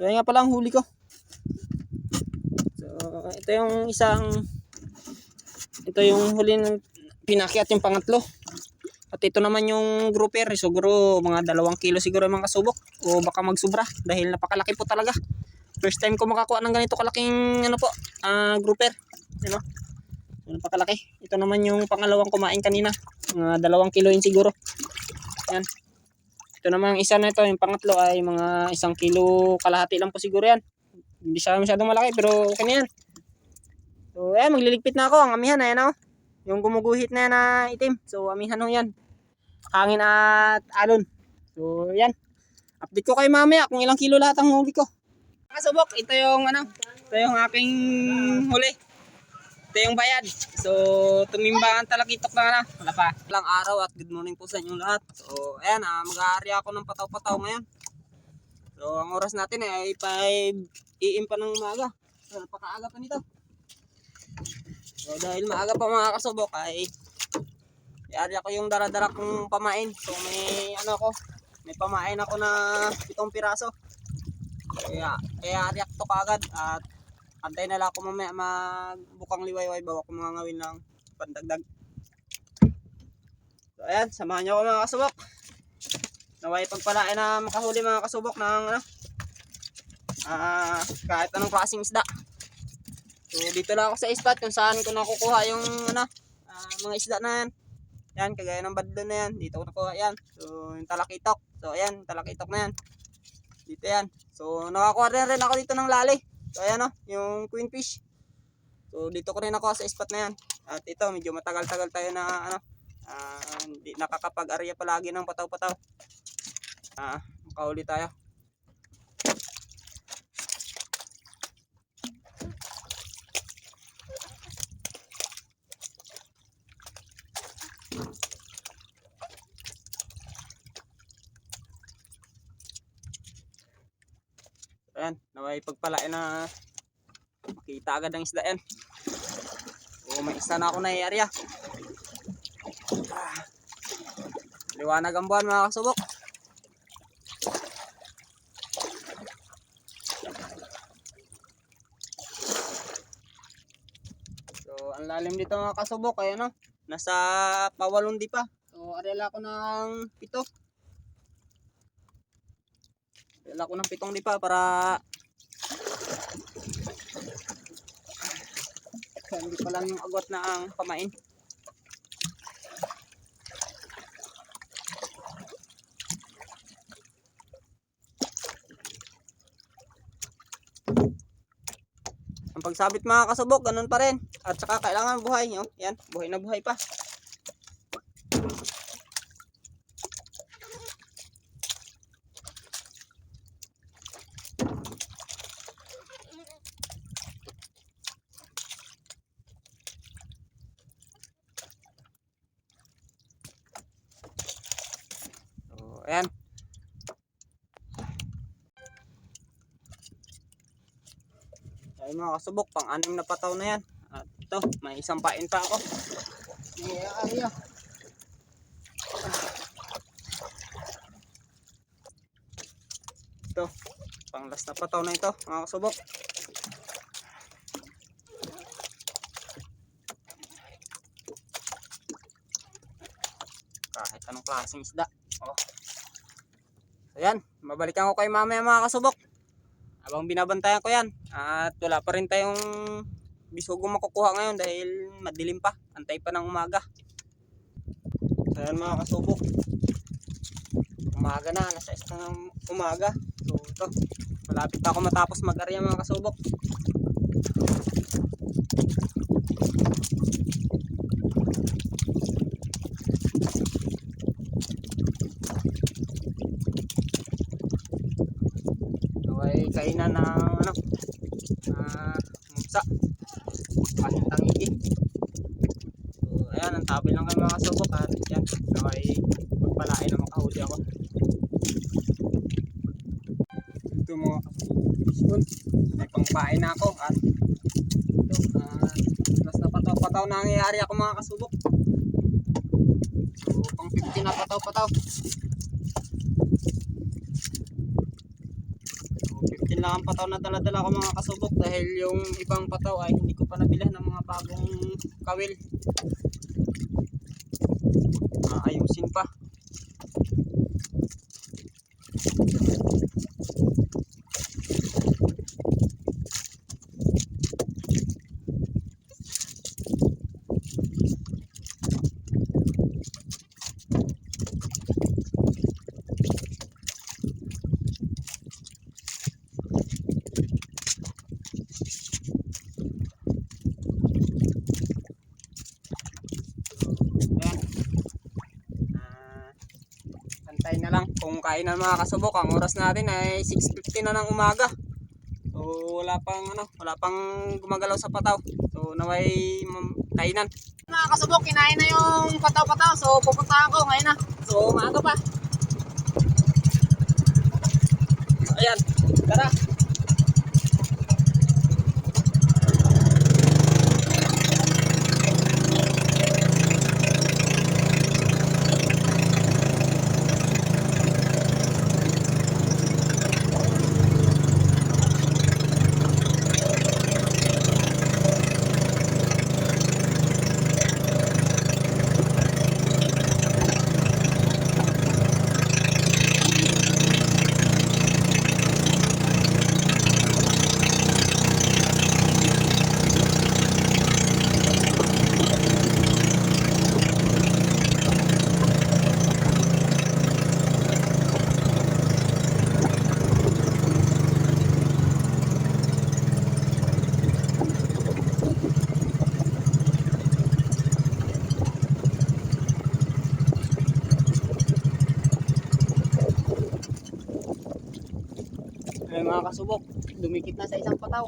So yan nga pala ang huli ko. So ito yung huli ng pinakyat, yung pangatlo. At ito naman yung grouper, siguro mga 2 kilo siguro yung mga kasubok o baka magsubra dahil napakalaki po talaga. First time ko makakuha ng ganito kalaking grouper, you know? Napakalaki. Ito naman yung pangalawang kumain kanina, mga 2 kilo yun siguro. Yan. Ito naman isa na ito, yung pangatlo ay mga 1 kilo kalahati lang po siguro yan. Hindi siya masyadong malaki pero okay na yan. So ayan, magliligpit na ako. Ang amihan ayan, yung gumuguhit na yan na itim. So amihan ho yan. Hangin at alon. So yan. Update ko kayo mamaya kung ilang kilo lahat ang huli ko. Kasubok, ito yung aking huli. Ito yung bayad. So tumimba ang talakitok na wala pa. Ilang araw at good morning po sa inyong lahat. So ayan, mag-aari ako ng pataw-pataw ngayon. So ang oras natin ay 5 AM pa ng umaga. So napakaaga pa nito. So dahil maaga pa mga kasubok ay i-ari ako yung dara-dara kong pamain. So may may pamain ako na 7 piraso. Kaya ari ako kagad at antay na lang ako mamaya magbukang liwayway bago ako mga ngawin ng pandagdag. So ayan, samahan niyo ako mga kasubok. Naway pagpalain na makahuli mga kasubok ng kahit anong klaseng isda. So dito lang ako sa spot kung saan ko nakukuha yung mga isda na yan. Yan, kagaya ng badlon na yan. Dito ko nakuha yan. So yung talakitok. So ayan, talakitok na yan. Dito yan. So nakakuha rin ako dito ng lali. So ayan yung queen fish. So dito ko rin nakuha sa spot na yan. At ito, medyo matagal-tagal tayo na hindi nakakapag-area palagi ng pataw-pataw. Makahuli tayo. Ayan, naway pagpalain na makita agad ang isda yan. O may isa na ako na i-area. Liwanag ang buwan mga kasubok. So ang lalim dito mga kasubok ay nasa pawalundi pa. So arela ako ng 7. Arela ako ng 7 di pa para hindi pa lang yung agwat na ang pamain. Ang pagsabit mga kasubok, ganun pa rin. At saka kailangan buhay nyo. Yan, buhay na buhay pa. So, ayan. Ay mga kasubok, pang-6 na pataw na yan. At ito, may isang pain pa ako. Ito, pang-last na pataw na ito mga kasubok. Kahit anong klaseng isda. So yan, mabalikan ko kayo mamaya mga kasubok. Habang binabantayan ko yan. At wala pa rin tayong bisugong makukuha ngayon dahil madilim pa. Antay pa ng umaga. So yan mga kasubok. Umaga na, nasa 6 ng umaga. So ito, malapit ako matapos mag-area mga kasubok. Ay kainan ng mumsa kahit tangigi. So ayan, ang tabi lang kayo mga kasubok. At yan, ay magpalain na makahuli ako. Ito mga kasubok, may pangpain na ako. At ito, plus na pataw-pataw na nangyayari ako mga kasubok. So pang 50 na pataw-pataw. Yan lang ang pataw na dala-dala ko mga kasubok dahil yung ibang pataw ay hindi ko pa nabilhan ng mga bagong kawil. Ayusin pa. Antay na lang kung kain na mga kasubok. Ang oras natin ay 6:50 na ng umaga. So wala pang gumagalaw sa pataw. So naway kainan. Mga kasubok, kinain na yung pataw-pataw. So pupuntahan ko ngayon na. So maaga pa. Ayan, tara. Ayan mga kasubok, dumikit na sa isang pataw.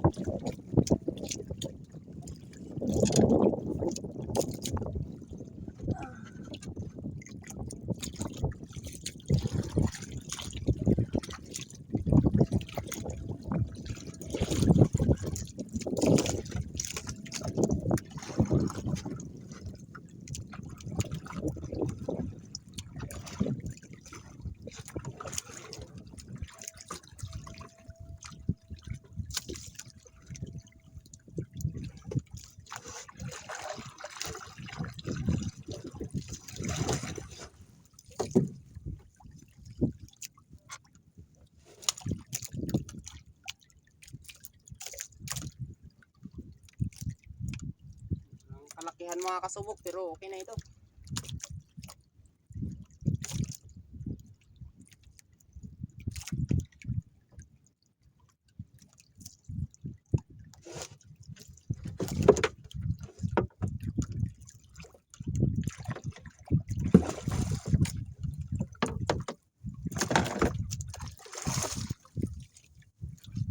Kalakihan mga kasubok pero okay na ito.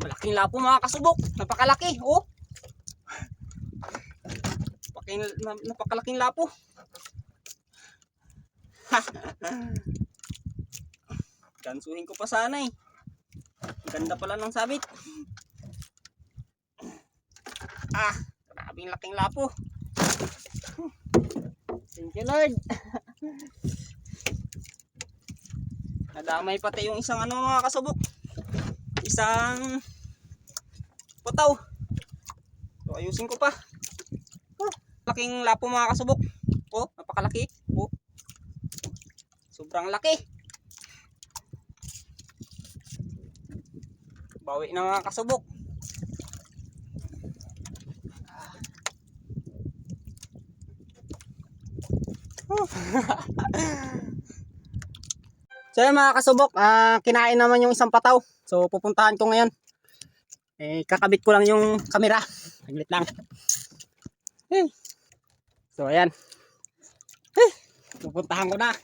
Malaking lapo mga kasubok, napakalaki. Oh, napakalaking lapo. Gansuhin ko pa sana eh. Ganda pala ng sabit. Grabing laking lapo. Thank you Lord. Nadamay pati yung isang mga kasubok. Isang pataw. So ayusin ko pa. Laking lapo mga kasubok. Oh, napakalaki. Oh. Sobrang laki. Bawi na mga kasubok. So yun mga kasubok, kinain naman yung isang pataw. So pupuntahan ko ngayon. Kakabit ko lang yung camera. Saglit lang. So ayan. Pupuntahan ko na.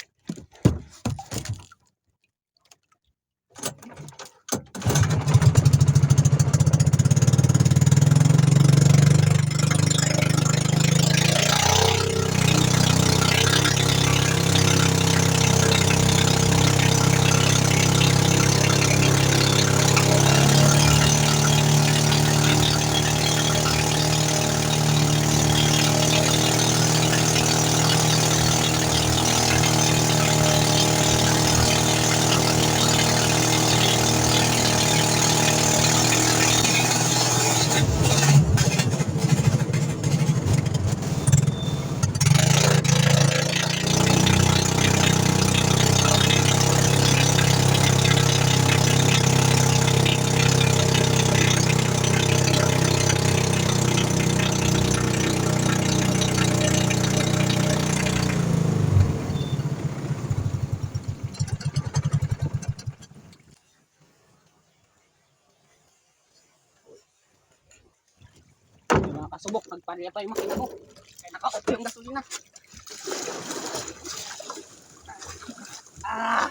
kasubok, nagpalya pa yung makina ko. Kaya naka-off yung gasolina. Ah!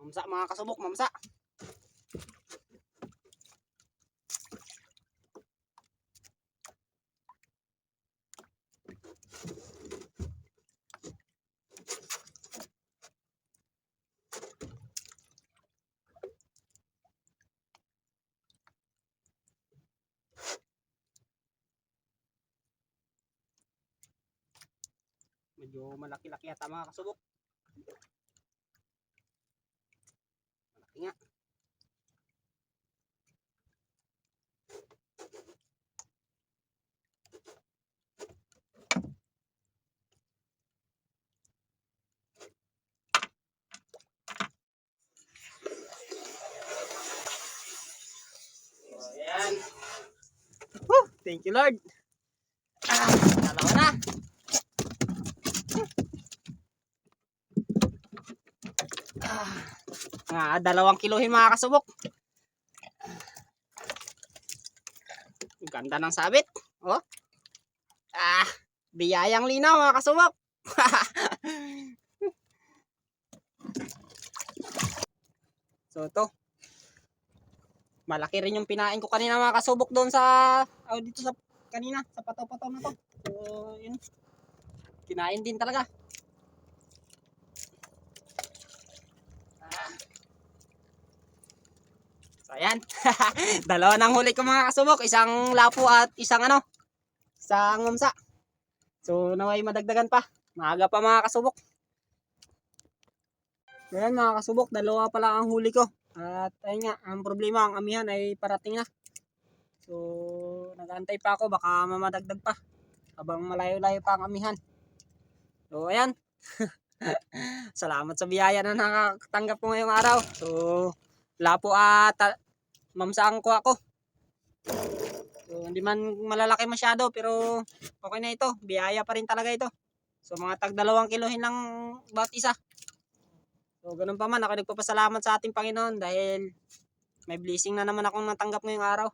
Mamsa mga kasubok, mamsa. Medyo malaki-laki yata mga kasubok. Malaki nga. Ayan. Woo! Thank you Lord. Dalawa na. Dalawang kilohin mga kasubok. Ganda ng sabit. Oh. Biyayang linaw mga kasubok. So ito. Malaki rin yung pinain ko kanina mga kasubok doon sa dito sa kanina sa pataw-pataw na to. So yun. Kinain din talaga. So ayan. Dalawa ng huli ko mga kasubok, isang lapo at isang isang mamsa. So naway madagdagan pa. Maaga pa mga kasubok. So ayan mga kasubok, dalawa pa lang ang huli ko. At ayun nga, ang problema, ang amihan ay parating na. So nag-aantay pa ako, baka mamadagdag pa. Habang malayo-layo pa ang amihan. So ayan. Salamat sa biyaya na nakatanggap ko ngayong araw. So lapo at mamsaan ko ako. So hindi man malalaki masyado pero okay na ito. Biyaya pa rin talaga ito. So mga tag 2 kilohin lang bawat isa. So ganun pa man, ako nagpapasalamat sa ating Panginoon dahil may blessing na naman akong natanggap ngayong araw.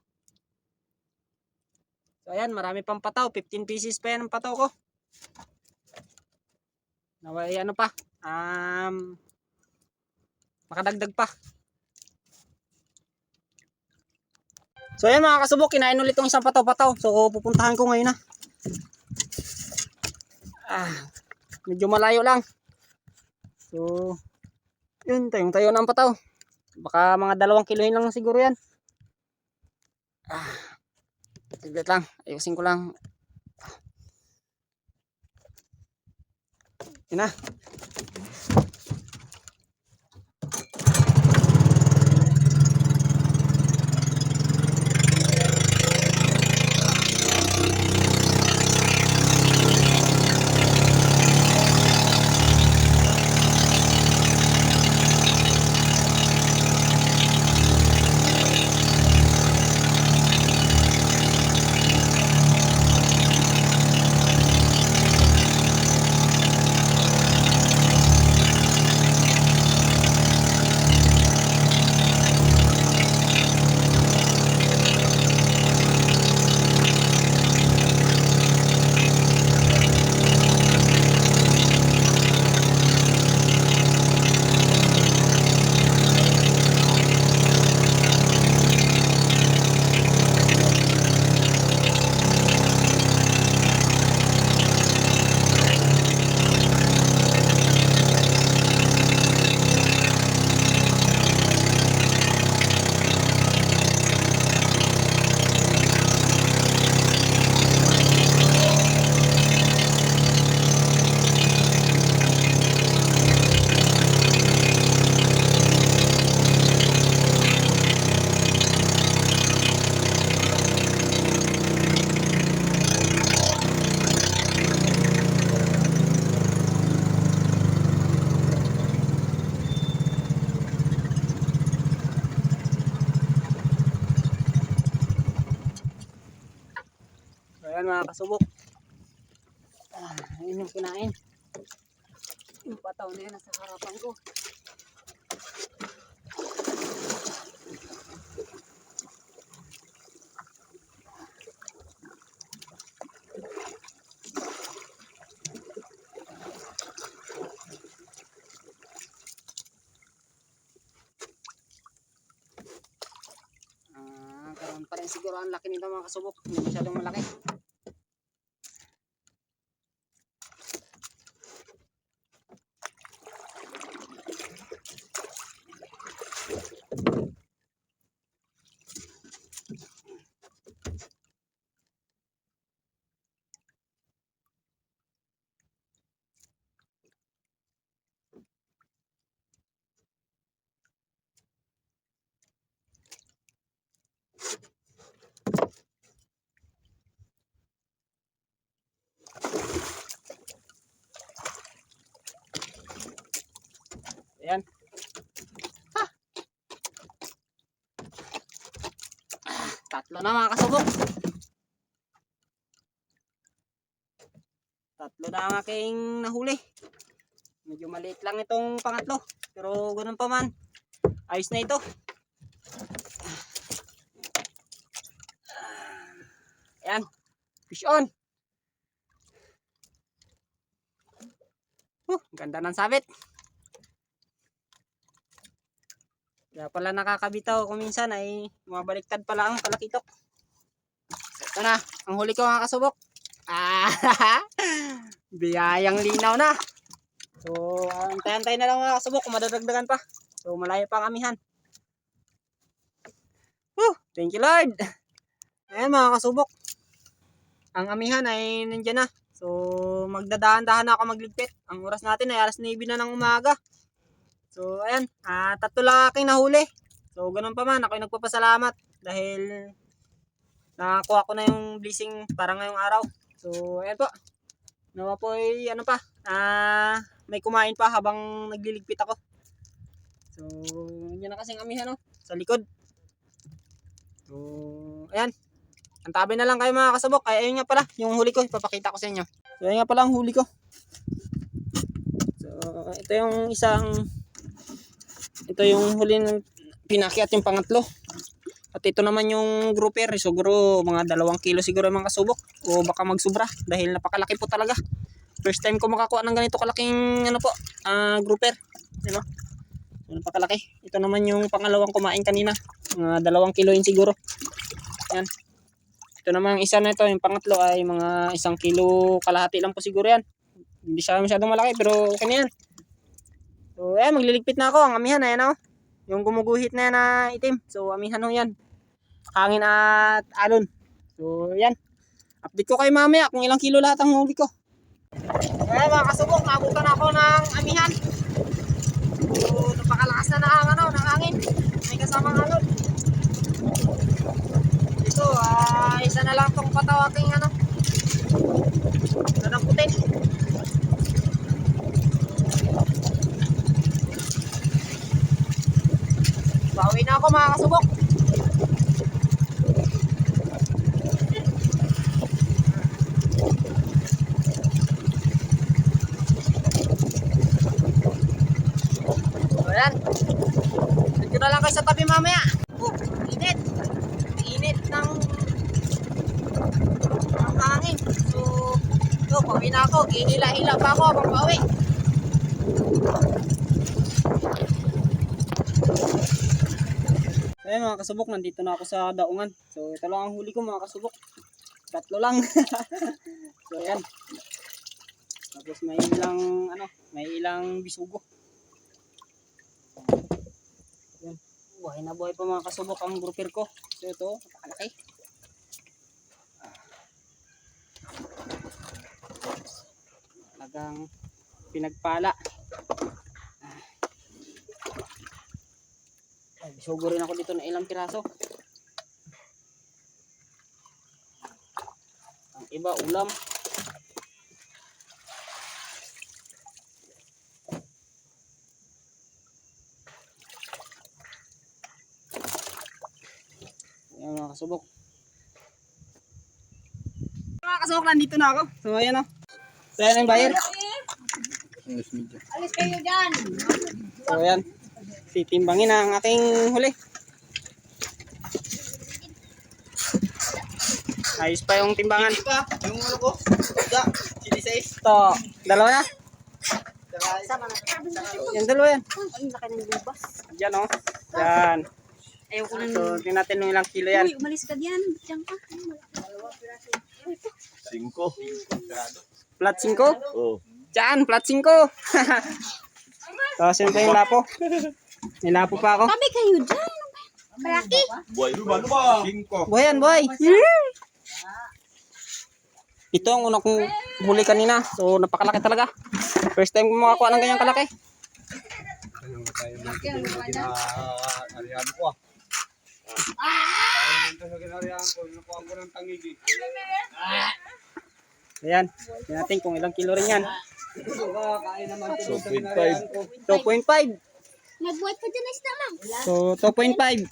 So ayan, marami pang pataw. 15 pieces pa yan ang pataw ko. Naway pa. Makadagdag pa. So ayan mga kasubok, kinain ulit itong isang pataw-pataw. So pupuntahan ko ngayon na. Medyo malayo lang. So yun, tayo ng pataw. Baka mga 2 kilohin lang siguro yan. Saglit lang, ayusin ko lang. Yun na. kasubok. Yun yung kinain. Yung pataw na yan nasa harapan ko. Karoon pa rin siguro ang laki nito mga kasubok. Hindi masyadong malaki. Ayan. Tatlo na mga kasubok. Tatlo na ang aking nahuli. Medyo maliit lang itong pangatlo. Pero ganun pa man. Ayos na ito. Ayan. Fish on. Ganda ng sabit. Kaya pala nakakabitaw kung minsan ay mabaliktad pala ang palakitok. Ito na, ang huli ko mga kasubok. Biyayang linaw na. So, antay-antay na lang mga kasubok kung madadagdagan pa. So, malayo pa ang amihan. Thank you Lord. Ayan mga kasubok. Ang amihan ay nandiyan na. So, magdadahan-dahan na ako magligpit. Ang oras natin ay alas 9 na ng umaga. So, ayan. Tatlo lang aking nahuli. So, ganun pa man. Ako'y nagpapasalamat. Dahil nakakuha ko na yung blessing para ngayong araw. So, ayan po. Nawa po ay ano pa. May kumain pa habang nagliligpit ako. So, yun na kasing amihan sa likod. So, ayan. Antabi na lang kayo mga kasabok. Ay, ayun nga pala. Yung huli ko. Ipapakita ko sa inyo. So, ayun nga pala ang huli ko. So, ito yung isang... Ito yung huli ng pinakyat yung pangatlo. At ito naman yung grouper. Siguro mga 2 kilo siguro mga kasubok. O baka magsubra. Dahil napakalaki po talaga. First time ko makakuha ng ganito kalaking grouper. Diba? Napakalaki. Ito naman yung pangalawang kumain kanina. Mga 2 kilo yun siguro. Yan. Ito naman isa na ito. Yung pangatlo ay mga 1 kilo kalahati lang po siguro yan. Hindi siya masyadong malaki pero okay na yan. So, magliligpit na ako. Ang amihan, ayan yung gumuguhit na yan na itim. So, amihan yan. Hangin at alon. So, yan. Update ko kayo mamaya kung ilang kilo lahat ang huli ko. Mga kasubok, naabutan ako ng amihan. So, napakalakas na ng hangin. May kasamang alon. Ito, isa na lang tong patawaking nanamputin. Bawi na ako mga kasubok. So yan. Dito na lang kayo sa tabi mamaya. Init. Init ng hangin. So, ito, bawi na ako. Gihila-hila pa ako habang bawi. Ayan mga kasubok, nandito na ako sa daungan. So ito lang ang huli ko mga kasubok. 3 lang. So ayan. Tapos may ilang bisugo. Ayan. Buhay na buhay pa mga kasubok ang grouper ko. So ito, napakalaki. Talagang pinagpala. Bisugo rin ako dito na ilang piraso. Ang iba ulam. Ayan mga kasubok. Mga kasok, nandito na ako. So, ayan o. So, ayan ang buyer. Alis kayo dyan. So, ayan. Titimbangin ang aking huli. Ayos pa yung timbangan. Yung ano ko? Da, chili size. Ito, dalawa na. Sama na. Yung dalawa yan. Ang laki ng bubas. Diyan o. Yan. Ayaw ko nang... So, tingnan natin nung ilang kilo yan. Uy, umalis ka diyan. Diyan ka. 5. Plat 5. Oh. Diyan, plat 5. So, sino pa yung lapo? May lapo pa ako. Kami kayo dyan. Malaki. Buhay, ano ba? 5. Boy yan, boy. Ito ang una kong huli kanina. So, napakalaki talaga. First time ko makakuha ng ganyang kalaki. Arihan ko Ayan. Tingnan natin kung ilang kilo rin yan. 2.5. 2.5. Nagbuhat pa dyan na isda lang. So, 2.5.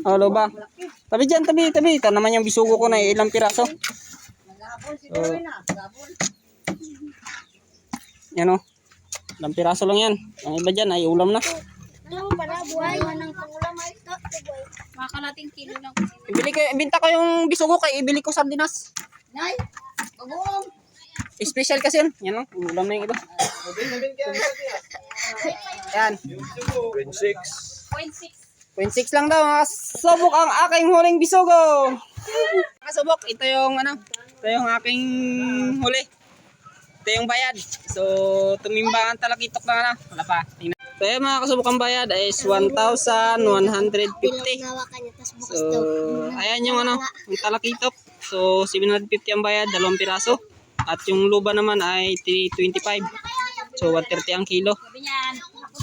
Oh, loba. Tabi dyan, tabi. Ito naman yung bisugo ko na ilang piraso. So, yan o. Ilang piraso lang yan. Ang iba dyan ay ulam na. Ano para buhay? Anong pangulam ay ito? Makakalating kilo lang. Ibinta ko yung bisugo kay ibili ko sardinas. Nay, bagong. Special kasi yun. Yan o. Ulam na yung iba. Yan. 26. 0.6 lang daw. Mga subok ang aking huling bisugo. Mga subok, ito yung ano. Ito yung aking huli. Ito yung bayad. So, tumimbang ang talakitok na ano. Wala pa. Tingnan. So, yung mga kasubok ang bayad is 1,150. So, ayan yung ano, yung talakitok. So, 750 ang bayad, 2 piraso. At yung luba naman ay 325. So, 130 ang kilo.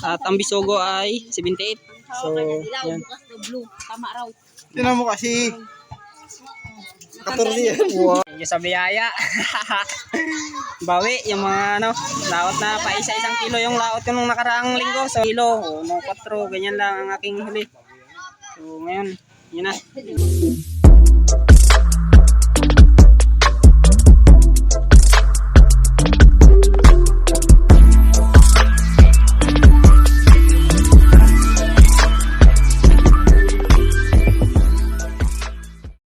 At ang bisugo ay 78. So, yan. Tama raw. Tinan mo kasi. 14 yan. Wow. Thank you sa biyaya. Bawi, yung mga ano, laot na pa isa-isang kilo yung laot yung nung nakaraang linggo. So, kilo, no, 4, ganyan lang ang aking huli. So, ngayon, yun na.